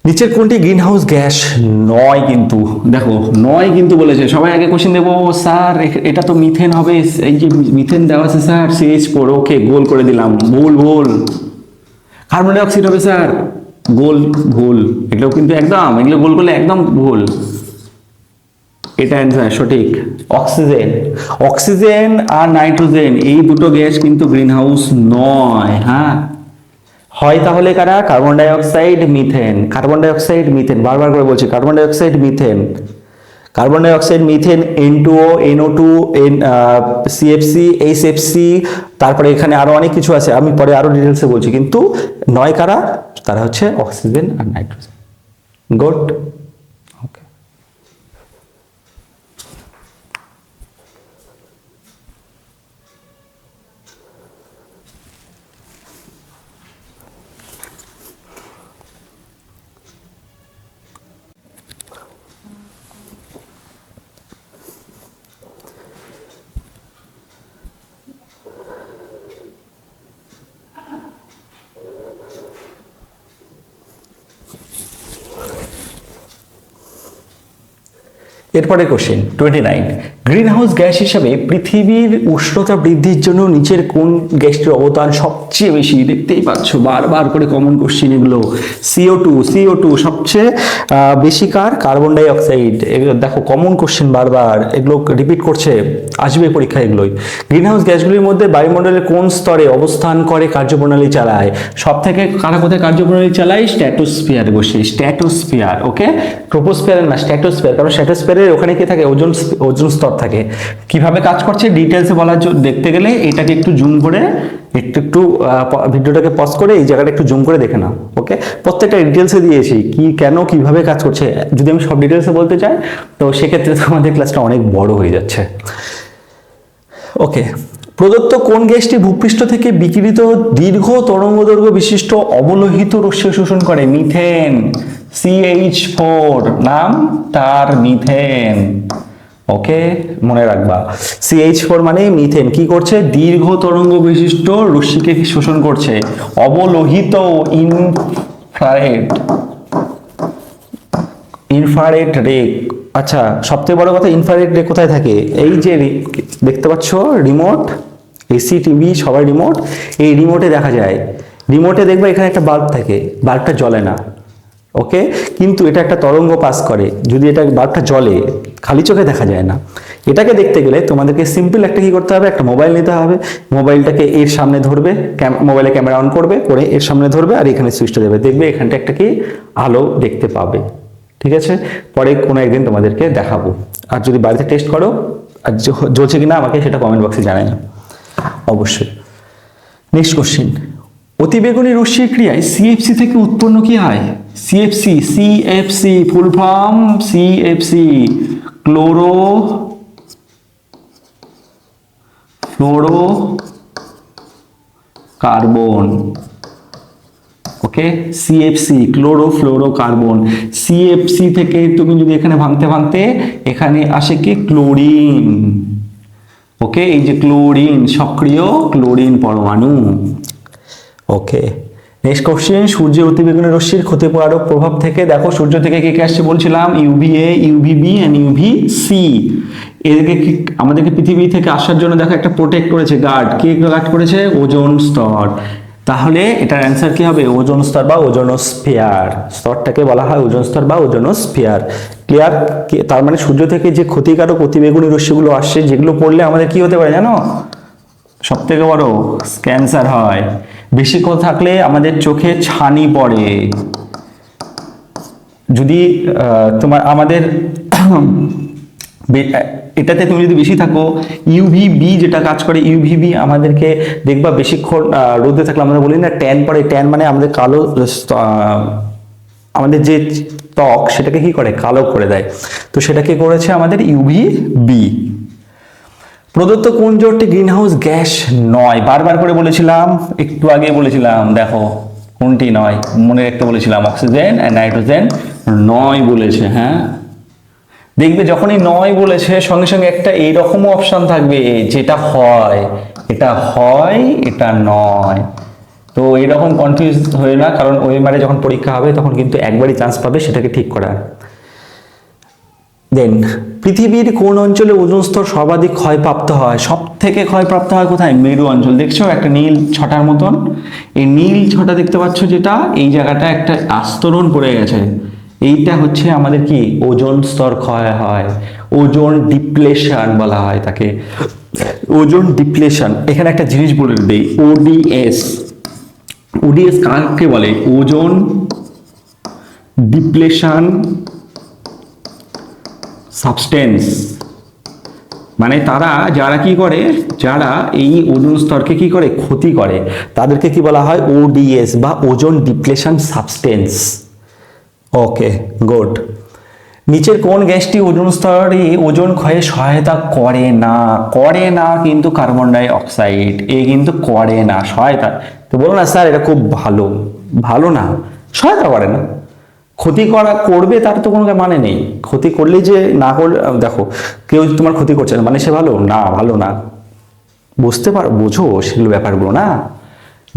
নিচের কোনটি গ্রিন হাউস গ্যাস নয়? কিন্তু দেখো, নয় কিন্তু বলেছে। সবাই আগে কোশ্চেন দেবো, স্যার এটা তো মিথেন হবে, এই যে মিথেন দেওয়া আছে স্যার, CH4। ওকে, গোল করে দিলাম, ভুল। কার্বন ডাই অক্সাইড হবে স্যার, ভুল। এগুলো কিন্তু একদম, এগুলো গোল করলে একদম ভুল। এটা অ্যান্সার সঠিক। অক্সিজেন আর নাইট্রোজেন, এই দুটো গ্যাস কিন্তু গ্রিন হাউস নয়। হ্যাঁ, হয় তাহলে কারা? Carbon dioxide, methane. Carbon dioxide, methane, বারবার করে বলছি, carbon dioxide, methane, carbon dioxide, methane, N2O, NO2, CFC, HFC, তারপরে এখানে আরো অনেক কিছু আছে, আমি পরে আরো ডিটেলসে বলছি। কিন্তু নয় কারা? তারা হচ্ছে অক্সিজেন আর নাইট্রোজেন। গুড। ওকে, এরপরে কোশ্চেন 29, গ্রিন হাউস গ্যাস হিসাবে পৃথিবীর উষ্ণতা বৃদ্ধির জন্য নিচের কোন গ্যাসটির অবদান সবচেয়ে বেশি? দেখতেই পাচ্ছ বারবার করে কমন কোশ্চেন এগুলো। CO2 সবচেয়ে বেশি কার? Carbon die oxide. এগুলো দেখো কমন কোশ্চেন, বারবার এগুলো রিপিট করছে, আসবে পরীক্ষা এগুলোই। গ্রিন হাউস গ্যাসগুলির মধ্যে বায়ুমণ্ডলের কোন স্তরে অবস্থান করে কার্যপ্রণালী চালায়? সব থেকে কারা কোথায় কার্যপ্রণালী চালায়? স্ট্র্যাটোস্ফিয়ারে বসে। স্ট্র্যাটোস্ফিয়ার, ওকে, ট্রোপোস্ফিয়ার না, স্ট্র্যাটোস্ফিয়ার। কারণ স্ট্র্যাটোস্ফিয়ারের ওখানে কি থাকে? ওজোন স্তর থাকে। কিভাবে কাজ করছে ডিটেলসে বলার জন্য দেখতে গেলে এটাকে একটু জুম করে, একটু ভিডিওটাকে পজ করে এই জায়গাটা একটু জুম করে দেখে নাও। ওকে, প্রত্যেকটা ডিটেলসে দিয়েছি, কি কেন কিভাবে কাজ করছে। যদি আমি সব ডিটেলসে বলতে চাই তো সেক্ষেত্রে তোমাদের ক্লাসটা অনেক বড় হয়ে যাচ্ছে। ওকে, প্রদত্ত কোন গ্যাসটি ভূপৃষ্ঠ থেকে বিকিরিত দীর্ঘ তরঙ্গদৈর্ঘ্য বিশিষ্ট অবলোহিত রশ্মি শোষণ করে? মিথেন, CH4, নাম তার মিথেন। ওকে, মনে রাখবা, CH4 মানে মিথেন। কি করছে? দীর্ঘ তরঙ্গ বিশিষ্ট রশ্মিকে শোষণ করছে। অবলোহিত, ইনফ্রারেড রে। আচ্ছা, সবথেকে বড় কথা, ইনফ্রারেড রে কোথায় থাকে? এই যে দেখতে পাচ্ছ রিমোট, এসি টিভি সবাই রিমোট, এই রিমোটে দেখা যায়। রিমোটে দেখবে এখানে একটা বাল্ব থাকে, বাল্বটা জ্বলে না, ওকে, কিন্তু এটা একটা তরঙ্গ পাস করে। যদি এটা বাল্বটা জ্বলে, খালি চোখে দেখা যায় না। এটাকে দেখতে গেলে তোমাদেরকে সিম্পল একটা কি করতে হবে, একটা মোবাইল নিতে হবে। মোবাইলটাকে এর সামনে ধরবে, মোবাইলে ক্যামেরা অন করবে, করে এর সামনে ধরবে আর এখানে সুইচটা দেবে, দেখবে এখানটা একটা কি আলো দেখতে পাবে। ঠিক আছে, পরে কোনো একদিন তোমাদেরকে দেখাবো। আর যদি বাড়িতে টেস্ট করো আর জ্বলছে কিনা আমাকে সেটা কমেন্ট বক্সে জানাই না অবশ্যই। নেক্সট কোশ্চেন, অতিবেগুনি রশ্মির ক্রিয়ায় সিএফসি থেকে উৎপন্ন কি হয়? CFC, CFC full form CFC, chlorofluorocarbon. Okay, CFC chlorofluorocarbon. CFC থেকে তুমি যদি এখানে ভাঙতে ভাঙতে এখানে আসে কি ক্লোরিন। ওকে, এই যে ক্লোরিন, সক্রিয় ক্লোরিন পরমাণু। ওকে, নেক্সট কোশ্চেন, সূর্যের অতিবেগুনি রশ্মির ক্ষতিকারক প্রভাব থেকে, দেখো সূর্য থেকে কে কে আসছে বলছিলাম, ইউভিএ, ইউভিবি এন্ড ইউভিসি। এদেরকে আমাদেরকে পৃথিবী থেকে আসার জন্য দেখো একটা প্রোটেক্ট করেছে, গার্ড। কে গার্ড করেছে? ওজোন স্তর। তাহলে এটার অ্যান্সার কি হবে? ওজোন স্তর বা ওজোনোস্ফিয়ার। স্তরটাকে বলা হয় ওজোন স্তর বা ওজোনোস্ফিয়ার। ক্লিয়ার? তার মানে সূর্য থেকে যে ক্ষতিকারক অতিবেগুনি রশ্মিগুলো আসছে, যেগুলো পড়লে আমাদের কি হতে পারে জানো? সব থেকে বড় ক্যান্সার হয়। বেশি করে থাকলে আমাদের চোখে ছানি পড়ে। যদি তোমার আমাদের এটাতে তুমি যদি বেশি থাকো, ইউভিবি যেটা কাজ করে, ইউভিবি আমাদেরকে দেখবা বেশিক্ষণ রোদে থাকলে আমরা বলি না ট্যান পড়ে। ট্যান মানে আমাদের কালো, আমাদের যে ত্বক সেটাকে কি করে? কালো করে দেয়। তো সেটাকে করেছে আমাদের ইউভিবি। প্রদত্ত কোন জোটটি গ্রিনহাউস গ্যাস নয়? বারবার করে বলেছিলাম, একটু আগে বলেছিলাম, দেখো কোনটি নয় মনে রাখতে বলেছিলাম, অক্সিজেন আর নাইট্রোজেন নয় বলেছে। হ্যাঁ, দেখবে যখনই নয় বলেছে সঙ্গে সঙ্গে একটা এইরকম অপশন থাকবে, যেটা হয়, এটা হয়, এটা নয়। তো এইরকম কনফিউজ হয়ে না, কারণ ওএমআর যখন পরীক্ষা হবে তখন কিন্তু একবারই চান্স পাবে সেটাকে ঠিক করার। দেন, পৃথিবীর কোন অঞ্চলে ওজোন স্তর সর্বাধিক ক্ষয়প্রাপ্ত হয়? সব থেকে ক্ষয়প্রাপ্ত হয় কোথায়? মেরু অঞ্চল। দেখছো একটা নীল ছটার মতন, এই নীল ছটা দেখতে পাচ্ছ যেটা, এই জায়গাটা একটা আস্তরণ পড়ে গেছে। এইটা হচ্ছে আমাদের কি? ওজোন স্তর ক্ষয় হয়, ওজোন ডিপ্লেশন বলা হয় তাকে, ওজোন ডিপ্লেশন। এখানে একটা জিনিস বলে দেই, ওডিএস। ওডিএস কাকে বলে? Ozone depletion substance. মানে তারা যারা কি করে, যারা এই ওজোন স্তরকে কি করে? ক্ষতি করে, তাদেরকে কি বলা হয়? ওডিএস বা ওজোন ডিপ্লেশন সাবস্টেন্স। ওকে, গুড। নিচের কোন গ্যাসটি ওজোন স্তরে ওজোন ক্ষয়ে সহায়তা করে না? করে না কিন্তু কার্বন ডাই অক্সাইড, এ কিন্তু করে না সহায়তা। তো বলো না স্যার এটা খুব ভালো, ভালো না, সহায়তা করে না। ক্ষতি করা করবে তার তো কোনো মানে নেই, ক্ষতি করলেই যে না করলে, দেখো কেউ তোমার ক্ষতি করছে না মানে সে ভালো না, ভালো না। বুঝতে পারো, বোঝো সেগুলো ব্যাপারগুলো না,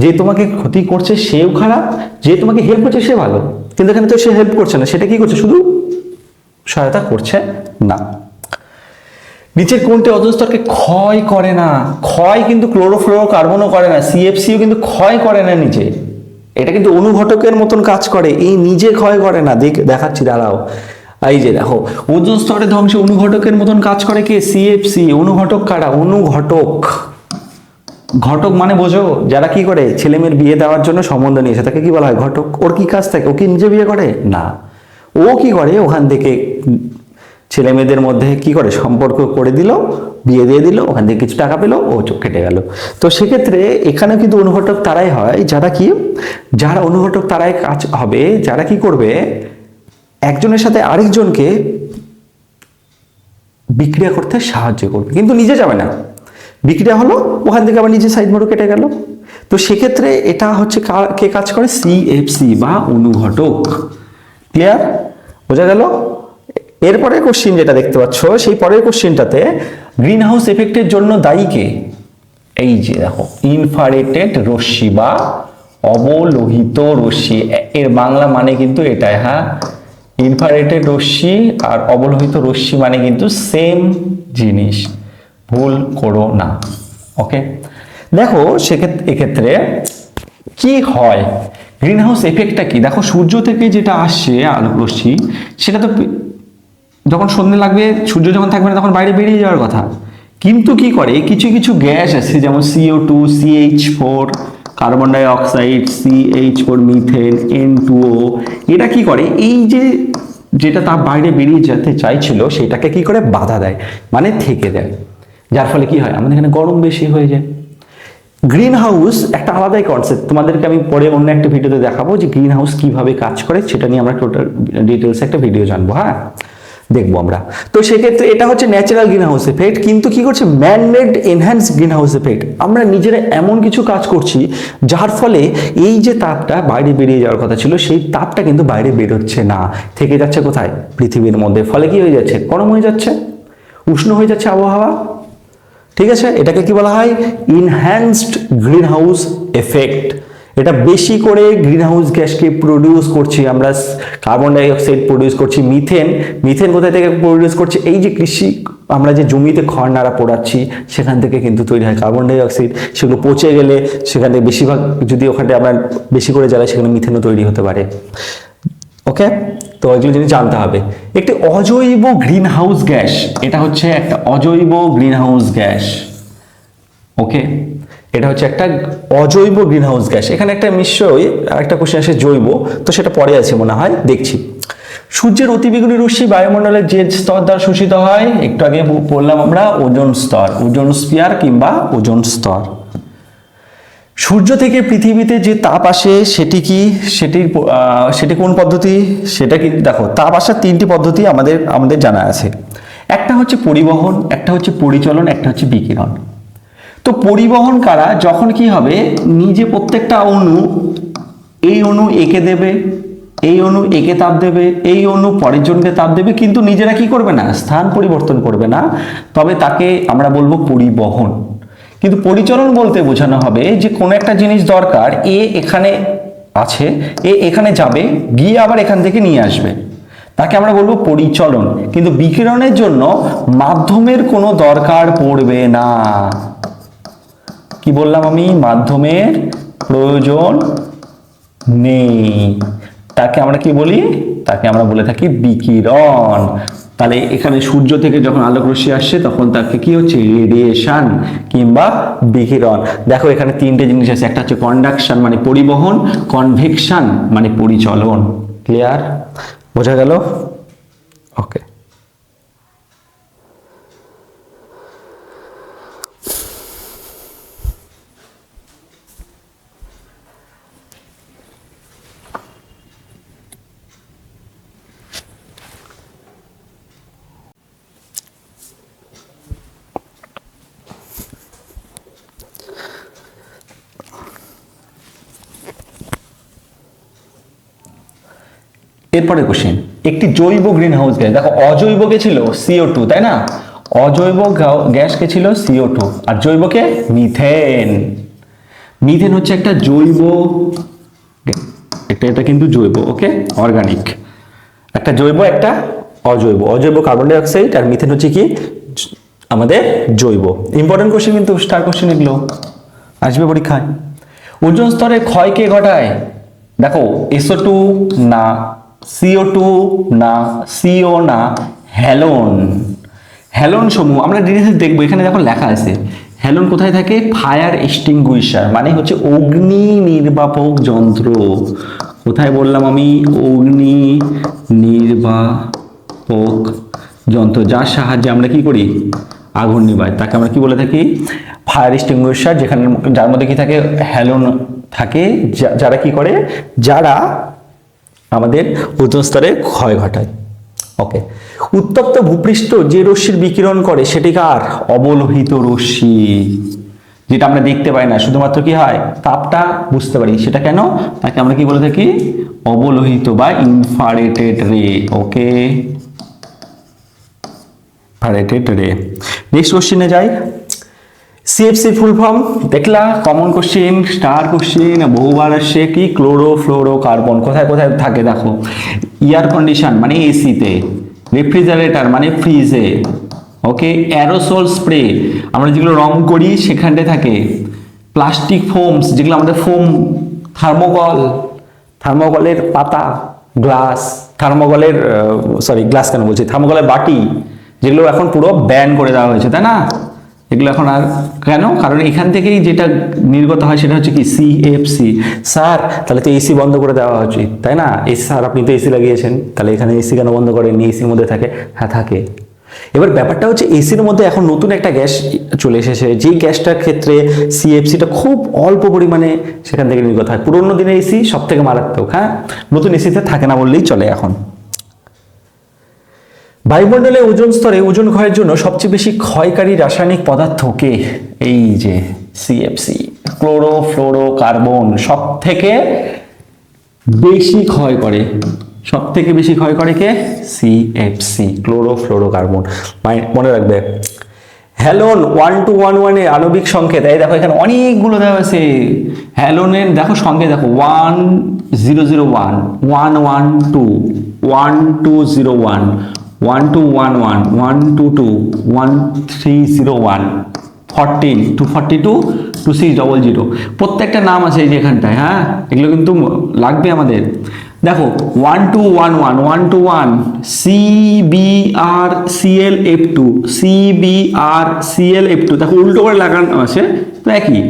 যে তোমাকে ক্ষতি করছে সেও খারাপ, যে তোমাকে হেল্প করছে সে ভালো। কিন্তু এখানে তো সে হেল্প করছে না, সেটা কি করছে? শুধু সহায়তা করছে না। নিচের কোনটি ওজোন স্তরকে ক্ষয় করে না? ক্ষয় কিন্তু ক্লোরোফ্লোরোকার্বনও করে না, সিএফসিও কিন্তু ক্ষয় করে না নিচে। এটা কিন্তু অনুঘটকের মতন কাজ করে, এই নিজে ক্ষয় করে না। দেখাচ্ছি, দাঁড়াও। এই যে দেখো, ওজোন স্তরে ধ্বংসে অনুঘটকের মতন কাজ করে কে? সিএফসি। অনুঘটক কারা? অনুঘটক। ঘটক মানে বোঝো, যারা কি করে ছেলে মেয়ের বিয়ে দেওয়ার জন্য সম্বন্ধ নিয়েছে তাকে কি বলা হয়? ঘটক। ওর কি কাজ থাকে? ও কি নিজে বিয়ে করে না, ও কি করে ওখান থেকে ছেলে মেয়েদের মধ্যে কি করে সম্পর্ক করে দিল, বিয়ে দিয়ে দিল, ওখান থেকে কিছু টাকা পেলো, ও চোখ কেটে গেল। তো সেক্ষেত্রে এখানে কিন্তু অনুঘটক তারাই হয় যারা কি, যারা অনুঘটক তারাই কাজ হবে যারা কি করবে, একজনের সাথে আরেকজনকে বিক্রিয়া করতে সাহায্য করবে, কিন্তু নিজে যাবে না। বিক্রিয়া হলো, ওখান থেকে আবার নিজে সাইড মোড় কেটে গেল। তো সেক্ষেত্রে এটা হচ্ছে কে কাজ করে? সিএফসি বা অনুঘটক। ক্লিয়ার? বোঝা গেল? এরপরের কোশ্চেন যেটা দেখতে পাচ্ছ, সেই পরের কোশ্চেনটাতে গ্রিন হাউস এফেক্টের জন্য দায়ী কে? এই যে দেখো, ইনফ্রারেড রশ্মি বা অবলোহিত রশ্মি, এর বাংলা মানে কিন্তু এটাই, হ্যাঁ, ইনফ্রারেড রশ্মি আর অবলোহিত রশ্মি মানে কিন্তু সেম জিনিস, ভুল করো না। ওকে, দেখো এক্ষেত্রে কি হয়, গ্রিন হাউস এফেক্টটা কি, দেখো সূর্য থেকে যেটা আসছে আলোক রশ্মি সেটা তো যখন সন্ধ্যে লাগবে, সূর্য যখন থাকবে না তখন বাইরে বেরিয়ে যাওয়ার কথা, কিন্তু কি করে কিছু কিছু গ্যাস আছে যেমন CO2, CH4, carbon die oxide, CH4, methane, N2O, এটা কি করে এই যেটা তাপ বাইরে বেরিয়ে যেতে চাইছিল সেটাকে কি করে বাধা দেয়, মানে থেকে দেয়, যার ফলে কি হয় আমাদের এখানে গরম বেশি হয়ে যায়। গ্রিন হাউস একটা আলাদাই কনসেপ্ট, তোমাদেরকে আমি পরে অন্য একটা ভিডিওতে দেখাবো যে গ্রিন হাউস কিভাবে কাজ করে, সেটা নিয়ে আমরা টোটাল ডিটেলস একটা ভিডিও জানবো, হ্যাঁ দেখবো আমরা। তো সেক্ষেত্রে এটা হচ্ছে ন্যাচারাল গ্রিন হাউস এফেক্ট, কিন্তু কি করছে man made enhance green house effect, আমরা নিজেরা এমন কিছু কাজ করছি যার ফলে এই যে তাপটা বাইরে বেরিয়ে যাওয়ার কথা ছিল সেই তাপটা কিন্তু বাইরে বেরোচ্ছে না, থেকে যাচ্ছে কোথায়, পৃথিবীর মধ্যে, ফলে কি হয়ে যাচ্ছে, গরম হয়ে যাচ্ছে, উষ্ণ হয়ে যাচ্ছে আবহাওয়া। ঠিক আছে, এটাকে কি বলা হয়, ইনহ্যান্সড গ্রিন হাউস এফেক্ট। এটা বেশি করে গ্রিন হাউস গ্যাসকে প্রডিউস করছি আমরা, কার্বন ডাই অক্সাইড প্রডিউস করছি, মিথেন কোথা থেকে প্রডিউস করছি, এই যে কৃষি আমরা যে জমিতে খড় নাড়া পোড়াচ্ছি সেখান থেকে কিন্তু তৈরি হয় কার্বন ডাই অক্সাইড, সেগুলো পচে গেলে সেখান থেকে বেশিরভাগ যদি ওখানে আমরা বেশি করে জ্বালাই সেখানে মিথেনও তৈরি হতে পারে। ওকে, তো এগুলো জিনিস জানতে হবে। একটি অজৈব গ্রিন হাউস গ্যাস, এটা হচ্ছে একটা অজৈব গ্রিন হাউস গ্যাস। ওকে, এটা হচ্ছে একটা অজৈব গ্রিন হাউস গ্যাস। এখানে একটা নিশ্চয়ই আরেকটা কোশ্চেন আসে জৈব, তো সেটা পরে আছে মনে হয়, দেখছি। সূর্যের অতিবেগুনি রশ্মি বায়ুমণ্ডলের যে স্তর দ্বারা শোষিত হয়, একটু আগে বললাম আমরা ওজোন স্তর, ওজোন স্ফিয়ার কিংবা ওজোন স্তর। সূর্য থেকে পৃথিবীতে যে তাপ আসে সেটি কি, সেটি কোন পদ্ধতি, সেটা কি, দেখো তাপ আসার তিনটি পদ্ধতি আমাদের জানা আছে, একটা হচ্ছে পরিবহন, একটা হচ্ছে পরিচলন, একটা হচ্ছে বিকিরণ। তো পরিবহন কারা, যখন কি হবে নিজে প্রত্যেকটা অণু, এই অণু একে দেবে, এই অণু একে তাপ দেবে, এই অণু পরের জনকে তাপ দেবে, কিন্তু নিজেরা কি করবে না, স্থান পরিবর্তন করবে না, তবে তাকে আমরা বলবো পরিবহন। কিন্তু পরিচলন বলতে বোঝানো হবে যে কোনো একটা জিনিস দরকার, এ এখানে আছে, এ এখানে যাবে, গিয়ে আবার এখান থেকে নিয়ে আসবে, তাকে আমরা বলবো পরিচলন। কিন্তু বিকিরণের জন্য মাধ্যমের কোনো দরকার পড়বে না, কি বললাম আমি, মাধ্যমের প্রয়োজন নেই, তাকে আমরা কি বলি, তাকে আমরা বলে থাকি বিকিরণ। তাহলে এখানে সূর্য থেকে যখন আলোক রশ্মি আসছে তখন তাকে কি হচ্ছে, রেডিয়েশন কিংবা বিকিরণ। দেখো এখানে তিনটে জিনিস আছে, একটা হচ্ছে কন্ডাকশন মানে পরিবহন, কনভেকশন মানে পরিচলন। ক্লিয়ার, বোঝা গেল? ওকে, এরপরে কোশ্চেন, একটি জৈব গ্রিন হাউস গ্যাস, দেখো অজৈব কে ছিল CO2, তাই না, অজৈব গ্যাস কে ছিল CO2 আর জৈবকে মিথেন। মিথেন হচ্ছে একটা জৈব, এটা কিন্তু জৈব, ওকে অর্গানিক, একটা জৈব একটা অজৈব, অজৈব কার্বন ডাই অক্সাইড আর মিথেন হচ্ছে কি আমাদের জৈব। ইম্পর্টেন্ট কোশ্চেন কিন্তু, স্টার কোশ্চেন এগুলো আসবে পরীক্ষায়। ওজোন স্তরের ক্ষয় কে ঘটায়, দেখো SO2 না, CO2 না, CO না, হ্যালোন। হ্যালোন সমূহ আমরা ডিটেইলসে দেখবো, এখানে দেখো লেখা আছে হ্যালোন কোথায় থাকে, ফায়ার এক্সটিংগুইশার মানে হচ্ছে অগ্নি নির্বাপক যন্ত্র। কোথায় বললাম আমি, অগ্নি নির্বাপক যন্ত্র, যার সাহায্যে আমরা কি করি, আগুন নিভাই, তাকে আমরা কি বলে থাকি, ফায়ার এক্সটিংগুইশার, যেখানে যার মধ্যে কি থাকে, হ্যালোন থাকে, যারা কি করে, যারা আমাদের ওজোন স্তরে ক্ষয় ঘটায়। ওকে, উত্তপ্ত ভূপৃষ্ঠ যে রশ্মির বিকিরণ করে সেটি কার, অবলোহিত রশ্মি, যেটা আমরা দেখতে পাই না, শুধুমাত্র কি হয় তাপটা বুঝতে পারি, সেটা কেন, তাকে আমরা কি বলে থাকি, অবলোহিত বা ইনফ্রারেড রে। ওকে, ইনফ্রারেড রে। নেক্সট কোশ্চেনে যাই, সিএফসি ফুল ফর্ম দেখলা, কমন কোশ্চেন, স্টার কোশ্চেন, বহুবার আসছে কি, ক্লোরো ফ্লোরো কার্বন। কোথায় কোথায় থাকে দেখো, এয়ার কন্ডিশন মানে এসিতে, রেফ্রিজারেটর মানে ফ্রিজে, ওকে, অ্যারোসল স্প্রে আমরা যেগুলো রং করি সেখানটায় থাকে, প্লাস্টিক ফোমস যেগুলো আমাদের ফোম, থার্মোকল, থার্মোকলের পাতা, গ্লাস, থার্মোকলের গ্লাস কেন বলছি, থার্মোকলের বাটি, যেগুলো এখন পুরো ব্যান করে দেওয়া হয়েছে, তাই না? এগুলো এখন আর কেন? কারণ এখান থেকেই যেটা নির্গত হয় সেটা হচ্ছে কি, সিএফসি। স্যার তাহলে তো এসি বন্ধ করে দেওয়া উচিত, তাই না? এসি স্যার আপনি তো এসি লাগিয়েছেন, তাহলে এখানে এসি কেন বন্ধ করেননি? এসির মধ্যে থাকে, হ্যাঁ থাকে। এবার ব্যাপারটা হচ্ছে এসির মধ্যে এখন নতুন একটা গ্যাস চলে এসেছে, যেই গ্যাসটার ক্ষেত্রে সিএফসিটা খুব অল্প পরিমাণে সেখান থেকে নির্গত হয়। পুরোনো দিনে এসি সব থেকে মারাত্মক, হ্যাঁ, নতুন এসিতে থাকে না বললেই চলে এখন। বায়ুমণ্ডলে ওজোন স্তরে ওজোন ক্ষয়ের জন্য সবচেয়ে বেশি ক্ষয়কারী রাসায়নিক পদার্থ কে? এই যে সিএফসি, ক্লোরো ফ্লোরো কার্বন সব থেকে বেশি ক্ষয় করে, সব থেকে বেশি ক্ষয় করে কে? CFC, chlorofluorocarbon. মনে রাখবে। হ্যালোন 1211 এর আণবিক সংকেত, এই দেখো এখানে অনেকগুলো দেওয়া আছে। হ্যালোনের দেখো সংকেত দেখো, 1001, 112, 1201, 1211, 122, 1301, 14, 242, 2600। প্রত্যেকটা নাম আছে এই যে এখানটায়, হ্যাঁ, এগুলো কিন্তু লাগবে আমাদের। দেখো 1211, 121, CbRClF2, CbRClF2, দেখো উল্টো করে লাগানো আছে তো একই,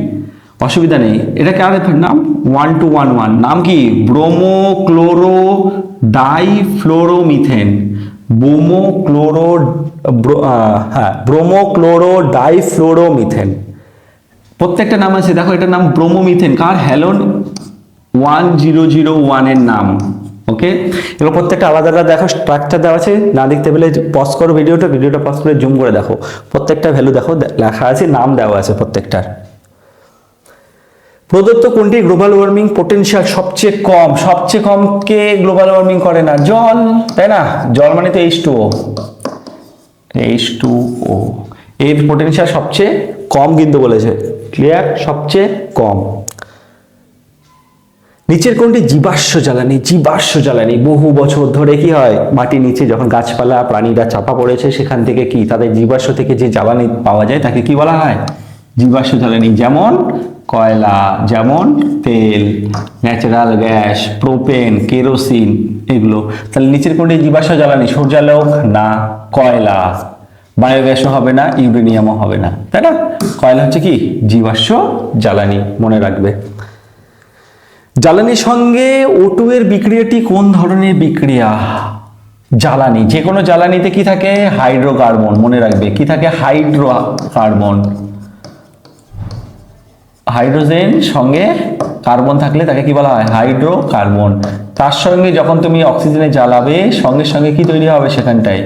অসুবিধা নেই। এটা কার নাম? 1211 নাম কি? Bromochlorodifluoromethane, bromochlorodifluoromethane. প্রত্যেকটা নাম আছে দেখো, এটার নাম ব্রোমোমিথেন, কার? হ্যালোন 1001 এর নাম, ওকে। এবার প্রত্যেকটা আলাদা আলাদা দেখো স্ট্রাকচার দেওয়া আছে, না দেখতে পেলে পজ করো ভিডিওটা পজ করে জুম করে দেখো, প্রত্যেকটা ভ্যালু দেখো লেখা আছে, নাম দেওয়া আছে প্রত্যেকটার। প্রদত্ত কোনটি গ্লোবাল ওয়ার্মিং পোটেনশিয়াল সবচেয়ে কম কে গ্লোবাল ওয়ার্মিং করে না? জল, তাই না? জল মানে তো H2O, এর পোটেনশিয়াল সবচেয়ে কম কিন্তু বলেছে, ক্লিয়ার? সবচেয়ে কম। নিচের কোনটি জীবাশ্ম জ্বালানি? বহু বছর ধরে কি হয়, মাটির নিচে যখন গাছপালা প্রাণীরা চাপা পড়েছে সেখান থেকে কি তাদের জীবাশ্ম থেকে যে জ্বালানি পাওয়া যায় তাকে কি বলা হয়? জীবাশ্ম জ্বালানি। যেমন কয়লা, যেমন তেল, ন্যাচারাল গ্যাস, প্রোপেন, কেরোসিন, এগুলো। তাহলে নিচের কোনটি জীবাশ্ম জ্বালানি? সূর্যালোক না, কয়লা। বায়োগ্যাসও হবে না, ইউরেনিয়ামও হবে না, তাই না? কয়লা হচ্ছে কি? জীবাশ্ম জ্বালানি, মনে রাখবে। জ্বালানির সঙ্গে O2 এর বিক্রিয়াটি কোন ধরনের বিক্রিয়া? জ্বালানি, যে কোনো জ্বালানিতে কি থাকে? হাইড্রোকার্বন, মনে রাখবে। কি থাকে? হাইড্রোকার্বন। হাইড্রোজেন সঙ্গে কার্বন থাকলে তাকে কি বলা হয়? হাইড্রোকার্বন। তার সঙ্গে যখন তুমি অক্সিজেনে জ্বালাবে সঙ্গে সঙ্গে কি তৈরি হবে সেখানটায়?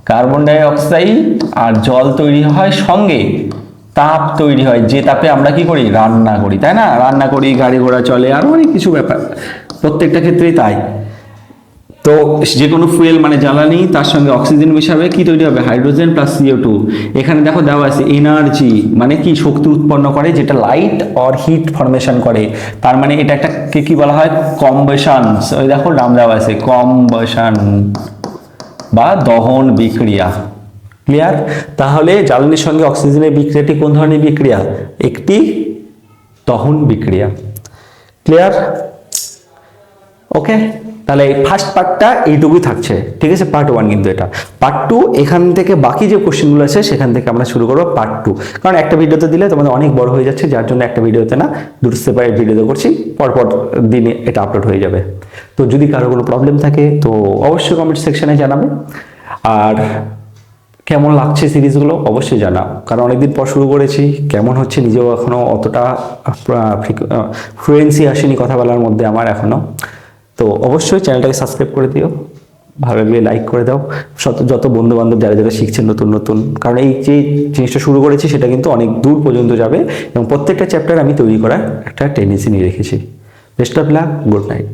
কার্বন ডাই অক্সাইড আর জল তৈরি হয়, সঙ্গে তাপ তৈরি হয়, যে তাপে আমরা কি করি? রান্না করি, তাই না? রান্না করি, গাড়ি ঘোড়া চলে, আরো অনেক কিছু ব্যাপার, প্রত্যেকটা ক্ষেত্রেই তাই। তো যে কোনো ফুয়েল মানে জ্বালানি, তার সঙ্গে অক্সিজেন মেশাবে, কি তৈরি হবে? Hydrogen plus CO2। এখানে দেখো দেওয়া আছে এনার্জি, মানে কি? শক্তি উৎপন্ন করে, যেটা লাইট অর হিট ফরমেশন করে। তার মানে এটা একটা কি বলা হয়? কম্বাশন। ওই দেখো নাম দেওয়া আছে, কম্বাশন বা দহন বিক্রিয়া, ক্লিয়ার? তাহলে জ্বালানির সঙ্গে অক্সিজেনের বিক্রিয়াটি কোন ধরনের বিক্রিয়া? একটি দহন বিক্রিয়া, ক্লিয়ার? ওকে, তাহলে ফার্স্ট পার্টটা এইটুকুই থাকছে, ঠিক আছে? পার্ট 1 কিন্তু এটা। পার্ট 2 এখান থেকে বাকি যে কোশ্চেনগুলো আছে সেখান থেকে আমরা শুরু করবো পার্ট 2, কারণ একটা ভিডিওতে দিলে তোমাদের অনেক বড় হয়ে যাচ্ছে, যার জন্য একটা ভিডিওতে না, দুটো সেপারেট ভিডিওতে করছি, পরপর দিনে এটা আপলোড হয়ে যাবে। তো যদি কারো কোনো প্রবলেম থাকে তো অবশ্যই কমেন্ট সেকশনে জানাবে, আর কেমন লাগছে সিরিজগুলো অবশ্যই জানাও, কারণ অনেকদিন পর শুরু করেছি, কেমন হচ্ছে নিজেও এখনও অতটা ফ্লুয়েন্সি আসেনি কথা বলার মধ্যে আমার এখনও। তো অবশ্যই চ্যানেলটাকে সাবস্ক্রাইব করে দিও, ভালো লাগলে লাইক করে দাও, যত বন্ধু বান্ধব যারা শিখছেন নতুন, কারণ এই যে জিনিসটা শুরু করেছি সেটা কিন্তু অনেক দূর পর্যন্ত যাবে, এবং প্রত্যেকটা চ্যাপ্টার আমি তৈরি করার একটা টেন্ডেন্সি নিয়ে রেখেছি। Best of luck, good night.